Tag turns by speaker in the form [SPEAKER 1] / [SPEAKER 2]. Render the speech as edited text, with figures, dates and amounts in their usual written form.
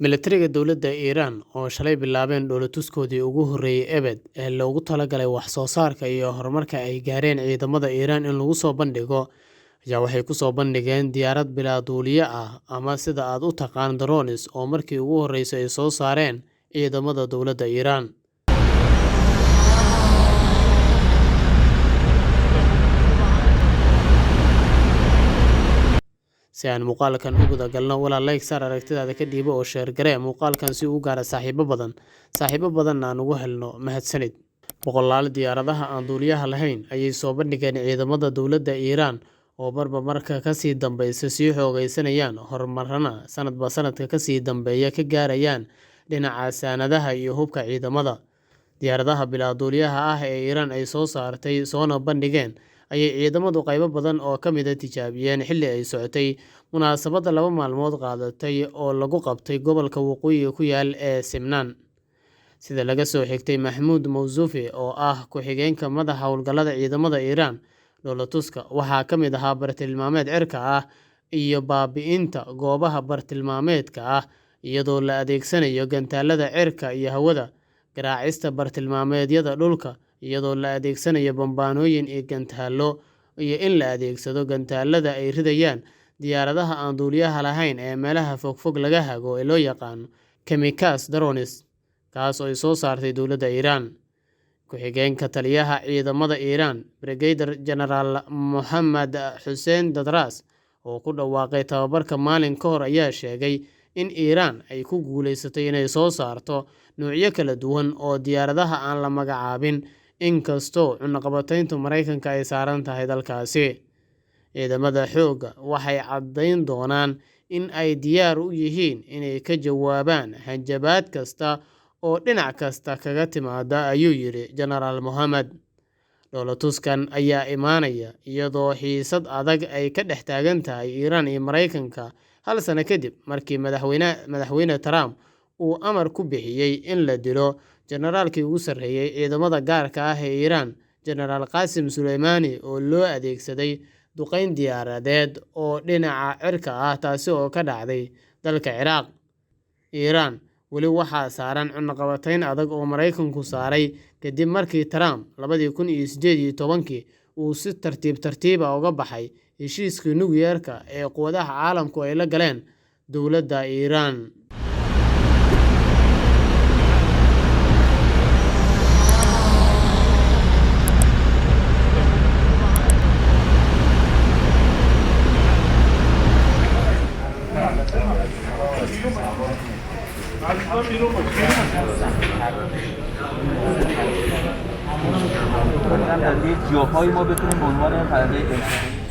[SPEAKER 1] Milatariga dowladda Iran oo shalay bilaabeen dhoolatuskoodii ugu horreeyay abad ee loogu talagalay wax soo saarka iyo horumarka ay gaareen ciidamada Iran in lagu soo bandhigo, ayaa waxay ku soo bandhigeen diyaarad bilaa duuliye ah ama sida aad u taqaan drones oo markii ugu horreysay ay soo saareen ciidamada dowladda Iran. Si aan muuqaalkan u guda galno, walaal like saar aragtidaada ka dhiibo oo share garee muuqaalkan si uu u gaaro saaxiibo badanna aan ugu helno mahadsanid. Boqolaal diyaaradaha aan duuliyaha lahayn ayay soo bandhigeen ciidamada dowladda Iran oo marba marka ka sii dambeysa sii xoogeysanayaan horumarana sanadba sanadka ka sii dambeeya ka gaarayaan dhinaca saanadaha iyo hubka ciidamada. Diyaaradaha bilaa duuliyaha ah ee Iran ay soo saartay soona bandhigeen ayay ciidamadu qaybo badan oo ka mid ah tijaabiyeen xilli ay socotay munaasabad 2 maalmood qaadatay oo lagu qabtay gobolka waqooyiga ku yaal ee Semnan. Sida laga soo xigtay Mahmoud Mawzufi oo ah ku-xigeenka madaxa howlgallada ciidamada Iran, dhoolatuska waxaa ka mid ahaa bartilmaameed cirka ah iyo baabi'inta goobaha bartilmaameedka ah iyadoo la adeegsanayo gantaalada cirka iyo hawada, garaacista bartilmaameedyada dhulka iyadoo la adeegsanayo bambaanooyin iyo gantaalo, iyo in la adeegsado gantaalada ay ridayaan diyaaradaha aan duuliyaha lahayn ee meelaha fogfog laga hago ee loo yaqaan kamikaze drones, kaas oo ay soo saartay dowladda Iran. Ku-xigeenka taliyaha ciidamada Iran, Brigadier General Mohammad Hossein Dadras, oo ku dhawaaqay tababarka maalin ka hor ayaa sheegay in Iran ay ku guuleysatay inay soo saarto noocyo kala duwan oo diyaaradaha aan la magacaabin, inkastoo cunaqabataynta Mareykanka ay saaran tahay dalkaasi. Ciidamada xoogga waxay caddayn doonaan in ay diyaar u yihiin inay ka jawaabaan hanjabaad kasta oo dhinac kasta kaga timaada, ayuu yidhi Genaraal Mohammad. Dhoolatuskan ayaa imaanaya iyadoo xiisad adag ay ka dhex taagan tahay Iran iyo Mareykanka hal sano kadib markii madaxweyne Trump uu amar ku bixiyay in la dilo generaalkii ugu sarreeyay ciidamada gaarka ah ee Iran, Genaraal Qasem Soleimani, oo loo adeegsaday duqeyn diyaaradeed oo dhinaca cirka ah taasi oo ka dhacday dalka Ciraaq. Iran weli waxaa saaran cunaqabatayn adag oo Mareykanku saaray kadib markii Trump 2018 uu si tartiib ah uga baxay heshiiskii nukliyeerka ee quwadaha caalamku ay la galeen dowladda Iran.
[SPEAKER 2] جاهای ما بتونیم به عنوان پرنده